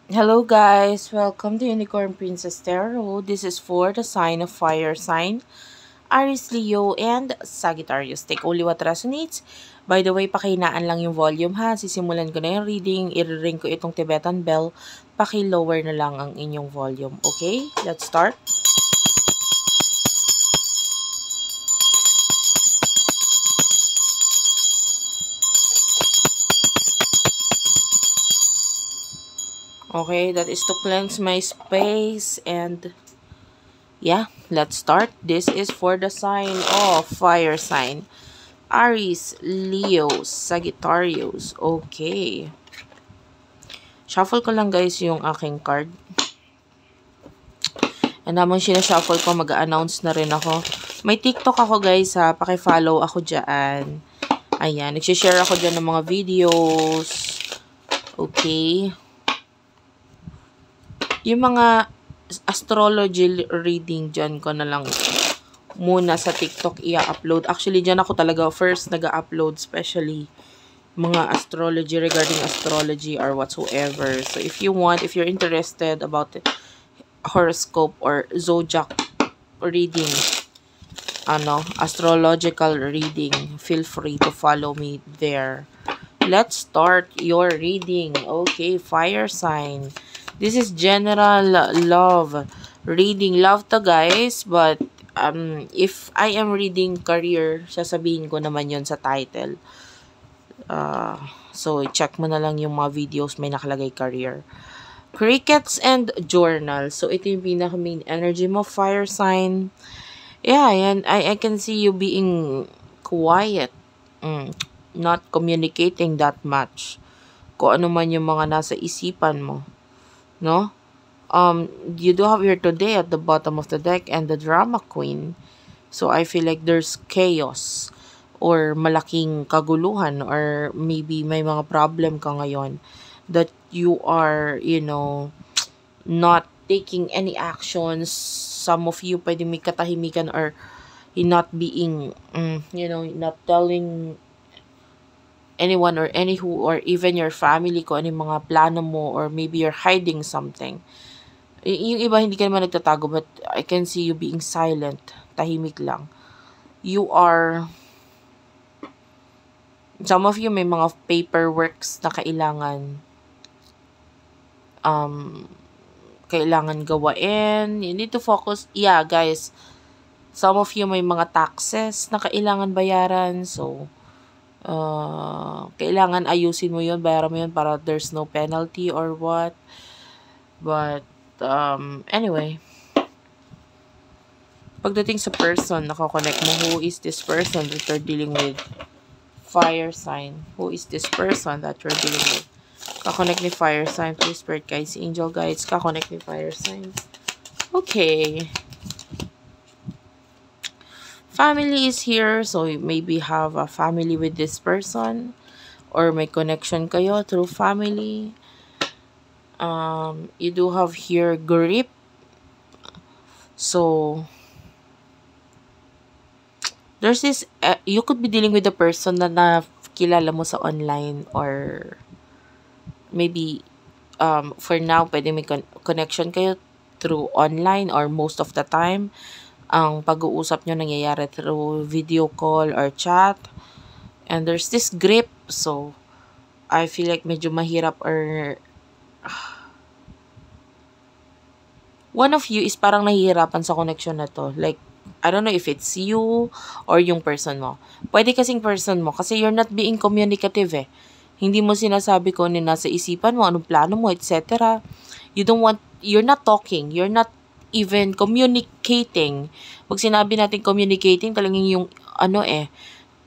Hello guys, welcome to Unicorn Princess Tarot. This is for the sign of fire sign, Aries, Leo, and Sagittarius. Take only what resonates. By the way, pakinaan lang yung volume ha. Sisimulan ko na yung reading. I-ring ko itong Tibetan bell. Paki-lower na lang ang inyong volume. Okay, let's start. Okay, that is to cleanse my space and yeah, let's start. This is for the sign of fire sign, Aries, Leo, Sagittarius. Okay. Shuffle ko lang guys yung aking card. And habang sinashuffle ko, mag-announce na rin ako. May TikTok ako guys ha. Paki-follow ako dyan. Ayan. Nagsishare ako dyan ng mga videos. Okay. Yung mga astrology reading dyan ko na lang muna sa TikTok i-upload. Actually, dyan ako talaga first nag-upload, especially mga astrology regarding astrology or whatsoever. So, if you want, if you're interested about horoscope or zodiac reading, astrological reading, feel free to follow me there. Let's start your reading. Okay, fire sign. This is general love reading. Love to guys, but if I am reading career, sasabihin ko naman yon sa title. So, check mo na lang yung mga videos may nakalagay career. Crickets and journal. So, ito yung pinaka main energy mo, fire sign. Yeah, and I can see you being quiet. Not communicating that much. Kung ano man yung mga nasa isipan mo. No? You do have here today at the bottom of the deck and the drama queen. So, I feel like there's chaos or malaking kaguluhan or maybe may mga problem ka ngayon that you are, not taking any actions. Some of you pwede may katahimikan or not being, not telling anyone or or even your family kung ano yung mga plano mo or maybe you're hiding something. Yung iba hindi ka naman nagtatago but I can see you being silent. Tahimik lang. You are, some of you may mga paperworks na kailangan gawain. You need to focus. Yeah, guys. Some of you may mga taxes na kailangan bayaran. So, kailangan ayusin mo yun, bayaran mo yun para there's no penalty or what. But, anyway. Pagdating sa person, nakakonect mo, who is this person that you're dealing with? Fire sign. Who is this person that you're dealing with? Kakonect ni fire sign. Please, spirit guides, angel guides. Kakonect ni fire sign. Okay. Family is here. So, you maybe have a family with this person. Or may connection kayo through family. You do have here grip. So, there's this, you could be dealing with a person na nakilala mo sa online or maybe, for now, pwede may connection kayo through online or most of the time, ang pag-uusap nyo nangyayari through video call or chat. And there's this grip. So, I feel like medyo mahirap or one of you is parang nahihirapan sa connection na to. Like, I don't know if it's you or yung person mo. Pwede kasing person mo kasi you're not being communicative eh. Hindi mo sinasabi kung ano nasa isipan mo, anong plano mo, etc. You're not talking, you're not even communicating. Pag sinabi natin communicating, talagang yung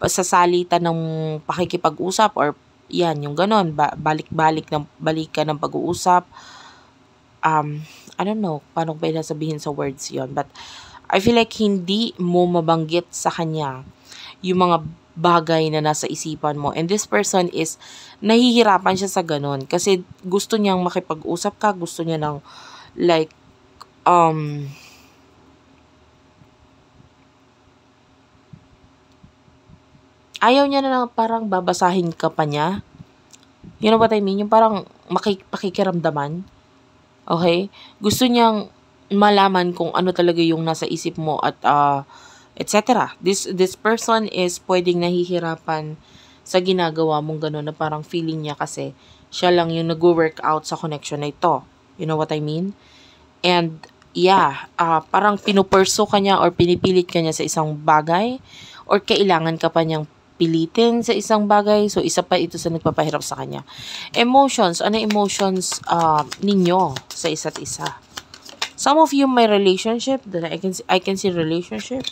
pasasalitan ng pakikipag-usap or yan, yung ganon, balikan ng pag-uusap. I don't know, paano ba sabihin sa words yon, but I feel like hindi mo mabanggit sa kanya yung mga bagay na nasa isipan mo. And this person is, nahihirapan siya sa ganon. Kasi gusto niyang makipag-usap ka, gusto niya ng, like, ayaw niya na parang babasahin ka pa niya. You know what I mean? Yung parang pakikiramdaman. Okay? Gusto niyang malaman kung ano talaga yung nasa isip mo at etc. This person is pwedeng nahihirapan sa ginagawa mong gano'n na parang feeling niya kasi siya lang yung nag-work out sa connection na ito. You know what I mean? And yeah, parang pinupurso ka niya or pinipilit ka niya sa isang bagay or kailangan ka pa niyang pilitin sa isang bagay. So, isa pa ito sa nagpapahirap sa kanya. Emotions. Ano emotions ninyo sa isa't isa? Some of you may relationship that I can see relationship.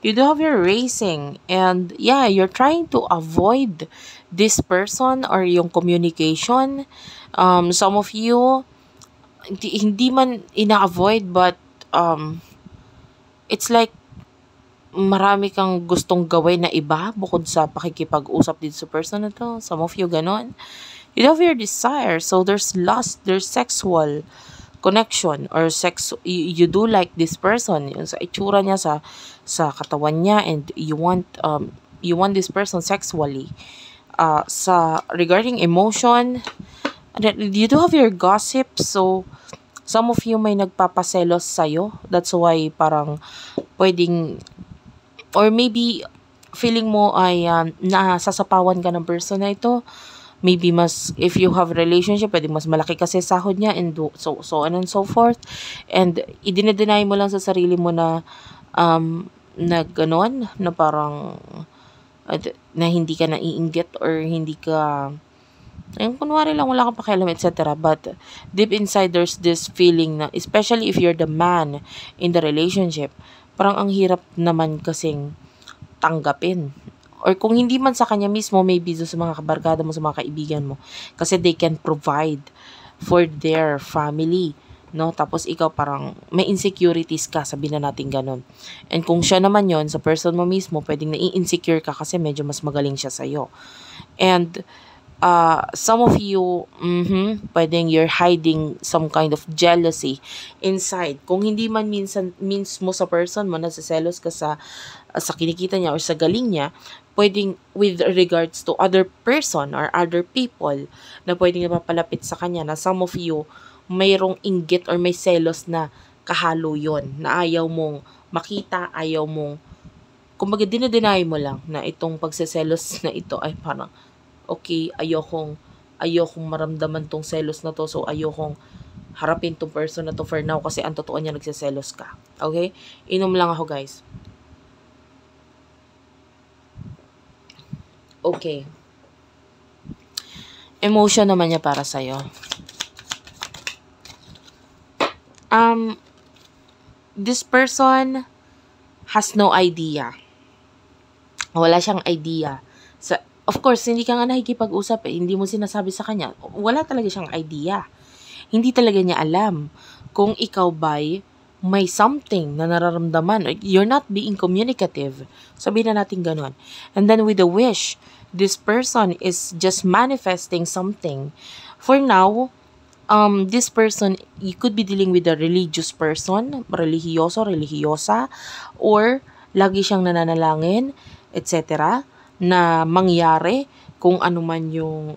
You do have your racing and yeah, you're trying to avoid this person or yung communication. Some of you hindi man ina-avoid but it's like marami kang gustong gawin na iba bukod sa pakikipag-usap din sa person na to. Some of you ganon. You have your desire. So there's lust, there's sexual connection or you do like this person yung sa itsura niya sa katawan niya and you want this person sexually. Sa regarding emotion, you do have your gossip. So some of you may nagpapaselos sa'yo. That's why parang pwedeng or maybe feeling mo ay nasasapawan ka ng person na ito. Maybe mas, if you have relationship, pwede mas malaki kasi sahod niya and so on and so forth. And idinedeny mo lang sa sarili mo na na ganon, na parang na hindi ka naiinggit or hindi ka ayun, kunwari lang wala kang pakialam, etc. But deep inside, there's this feeling na, especially if you're the man in the relationship, parang ang hirap naman kasing tanggapin. Or kung hindi man sa kanya mismo, maybe sa mga kabarkada mo, sa mga kaibigan mo. Kasi they can provide for their family. No? Tapos ikaw parang may insecurities ka, sabihin na natin ganun. And kung siya naman yon sa person mo mismo, pwedeng nai-insecure ka kasi medyo mas magaling siya sa'yo. And some of you, pwedeng you're hiding some kind of jealousy inside. Kung hindi man means mo sa person mo, nasiselos ka sa kinikita niya or sa galing niya, pwedeng with regards to other person or other people na pwedeng napapalapit sa kanya na some of you, mayroong inggit or may selos na kahalo yon na ayaw mong makita, ayaw mong, kumbaga dinadeny mo lang na itong pagseselos na ito ay parang okay, ayokong maramdaman tong selos na to, so ayokong harapin tong person na to for now kasi ang totoo niya nagseselos ka. Okay? Inom lang ako, guys. Okay. Emotion naman niya para sa'yo. This person has no idea. Wala siyang idea. Of course, hindi ka nga nakikipag-usap hindi mo sinasabi sa kanya. Wala talaga siyang idea. Hindi talaga niya alam kung ikaw ba'y may something na nararamdaman. You're not being communicative. Sabihin na natin ganun. And then with the wish, this person is just manifesting something. For now, this person, you could be dealing with a religious person, religyoso, religyosa, or lagi siyang nananalangin, etc., na mangyari kung ano man yung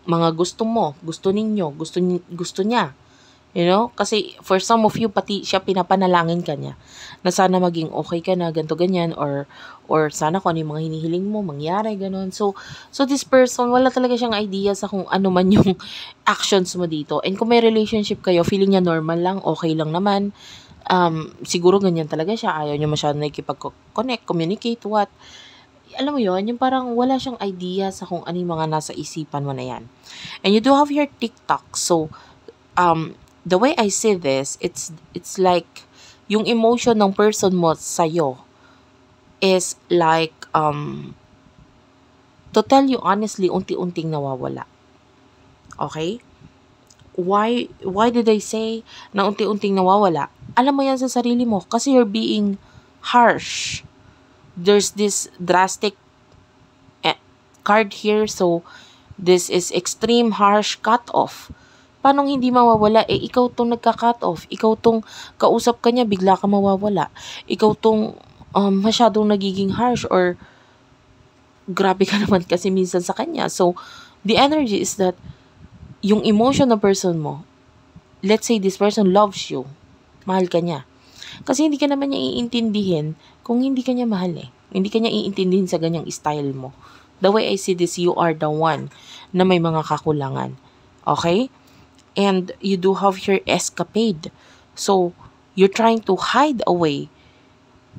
mga gusto mo, gusto ninyo, gusto niya. You know? Kasi for some of you, pati siya pinapanalangin ka niya na sana maging okay ka na, ganto ganyan, or sana kung ano yung mga hinihiling mo, mangyari, ganon. So this person, wala talaga siyang idea sa kung ano man yung actions mo dito. And kung may relationship kayo, feeling niya normal lang, okay lang naman, siguro ganyan talaga siya, ayaw niya masyadong nakikipag-connect, communicate, what. Alam mo yon, yung parang wala siyang idea sa kung ano yung mga nasa isipan mo na yan. And you do have your TikTok. So, the way I say this, it's like, yung emotion ng person mo sa'yo is like, to tell you honestly, unti-unting nawawala. Okay? Why did I say na unti-unting nawawala? Alam mo yan sa sarili mo kasi you're being harsh. There's this drastic card here, so this is extreme harsh cut-off. Paano hindi mawawala? Ikaw tong nagka-cut off. Ikaw tong kausap ka niya, bigla ka mawawala. Ikaw tong masyadong nagiging harsh or grabe ka naman kasi minsan sa kanya. So, The energy is that yung emotion ng person mo, let's say this person loves you, mahal ka niya. Kasi hindi ka naman niya iintindihin kung hindi ka niya mahal eh. Hindi ka niya iintindihin sa ganyang style mo. The way I see this, you are the one na may mga kakulangan. Okay? And you do have your escapade. So, you're trying to hide away.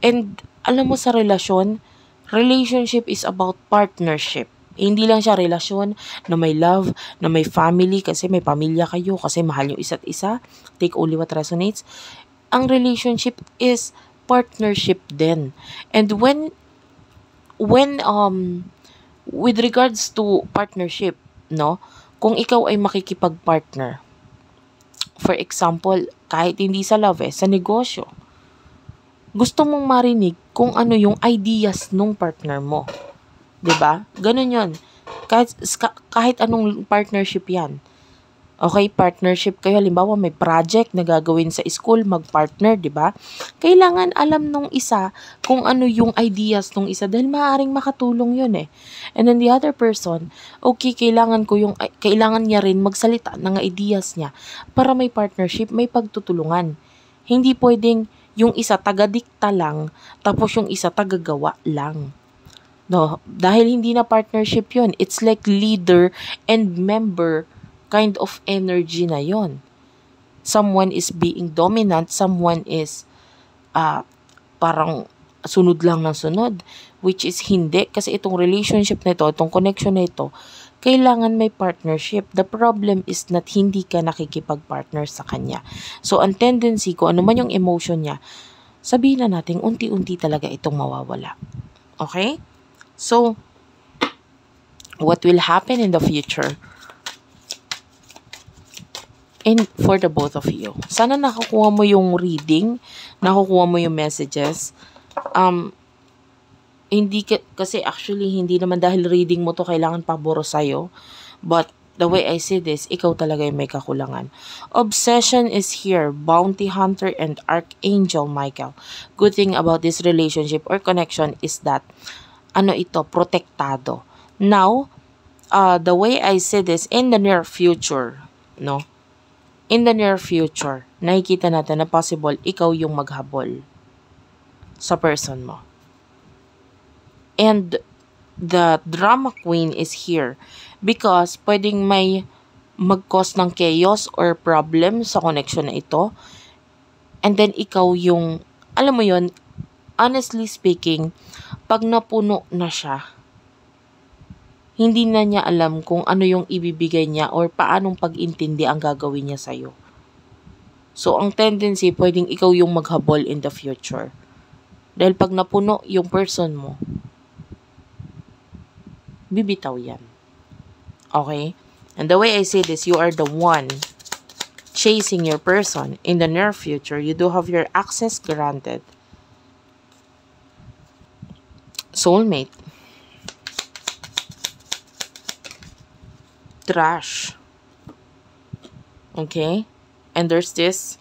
And alam mo sa relationship is about partnership. Hindi lang siya relasyon na may love, na may family, kasi may pamilya kayo, kasi mahal yung isa't isa. Take only what resonates. Ang relationship is partnership din. And when with regards to partnership, no? Kung ikaw ay makikipag-partner, for example, kahit hindi sa love sa negosyo, gusto mong marinig kung ano yung ideas nung partner mo. 'Di ba? Ganun 'yon. Kahit anong partnership 'yan. Okay, partnership kayo, halimbawa may project na gagawin sa school, mag-partner, 'di ba? Kailangan alam nung isa kung ano yung ideas nung isa dahil maaaring makatulong 'yun eh. And then the other person, okay, kailangan niya rin magsalita ng ideas niya para may partnership, may pagtutulungan. Hindi pwedeng yung isa taga-dikta lang tapos yung isa taga-gawa lang. No, dahil hindi na partnership 'yon. It's like leader and member kind of energy na 'yon. Someone is being dominant, someone is parang sunod lang ng sunod, which is hindi, kasi itong relationship na ito, itong connection na ito, kailangan may partnership. The problem is that hindi ka nakikipag-partner sa kanya. So, ang tendency ko, ano man yung emotion niya, sabihin na natin, unti-unti talaga itong mawawala. Okay? So, what will happen in the future? And for the both of you. Sana nakukuha mo yung reading, nakukuha mo yung messages. Kasi actually, hindi naman dahil reading mo to kailangan paboro sa'yo. But, the way I see this, ikaw talaga yung may kakulangan. Obsession is here, bounty hunter and archangel Michael. Good thing about this relationship or connection is that, protektado. Now, the way I see this, in the near future, no? In the near future, nakikita natin na possible ikaw yung maghabol sa person mo. And the drama queen is here because pwedeng may mag-cause ng chaos or problem sa connection na ito. And then ikaw yung, alam mo yon, honestly speaking, pag napuno na siya, hindi na niya alam kung ano yung ibibigay niya or paanong pag-intindi ang gagawin niya sa'yo. So, ang tendency, pwedeng ikaw yung maghabol in the future. Dahil pag napuno yung person mo, bibitaw yan. Okay? And the way I say this, you are the one chasing your person in the near future. You do have your access granted. Soulmate. Trash. Okay? And there's this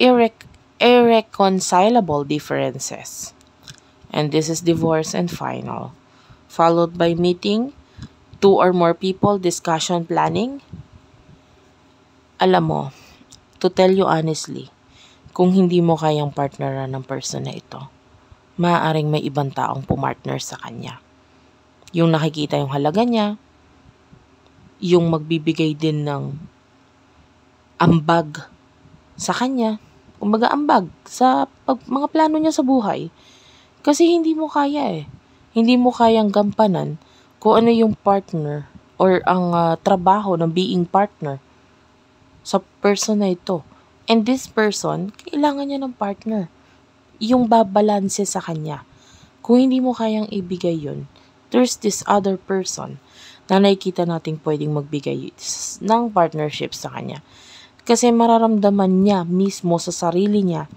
irreconcilable differences. And this is divorce and final. Followed by meeting, 2 or more people, discussion, planning. Alam mo, to tell you honestly, kung hindi mo kayang partneran ng person na ito, maaaring may ibang taong pumartner sa kanya. Yung nakikita yung halaga niya, yung magbibigay din ng ambag sa kanya, kumbaga ambag sa mga plano niya sa buhay. Kasi hindi mo kaya Hindi mo kayang gampanan kung ano yung partner or ang trabaho ng being partner sa person na ito. And this person, kailangan niya ng partner. Yung babalanse sa kanya. Kung hindi mo kayang ibigay yun, there's this other person na nakikita nating pwedeng magbigay ng partnership sa kanya. Kasi mararamdaman niya mismo sa sarili niya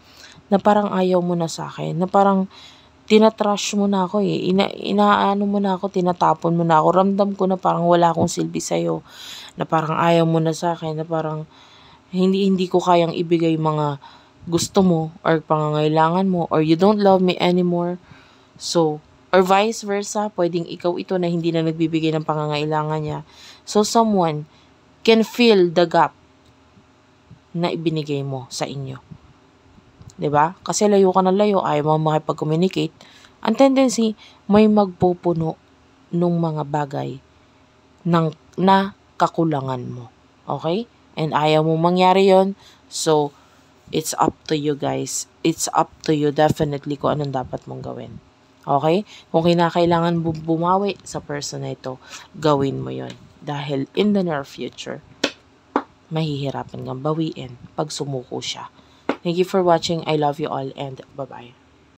na parang ayaw mo na sa akin, na parang tinatrash mo na ako inaano mo na ako, tinatapon mo na ako, ramdam ko na parang wala akong silbi sa'yo, na parang ayaw mo na sa akin, na parang hindi ko kayang ibigay mga gusto mo or pangangailangan mo or you don't love me anymore. So, Or vice versa, pwedeng ikaw ito na hindi na nagbibigay ng pangangailangan niya. So, someone can fill the gap na ibinigay mo sa inyo. 'Di ba? Kasi layo ka ng layo, ayaw mo makipag-communicate. Ang tendency, may magpupuno nung mga bagay na kakulangan mo. Okay? And ayaw mo mangyari yon. So, it's up to you guys. It's up to you definitely kung anong dapat mong gawin. Okay? Kung kinakailangan bumawi sa person na ito, gawin mo yon. Dahil in the near future, mahihirapan kang bawiin pag sumuko siya. Thank you for watching. I love you all and bye-bye.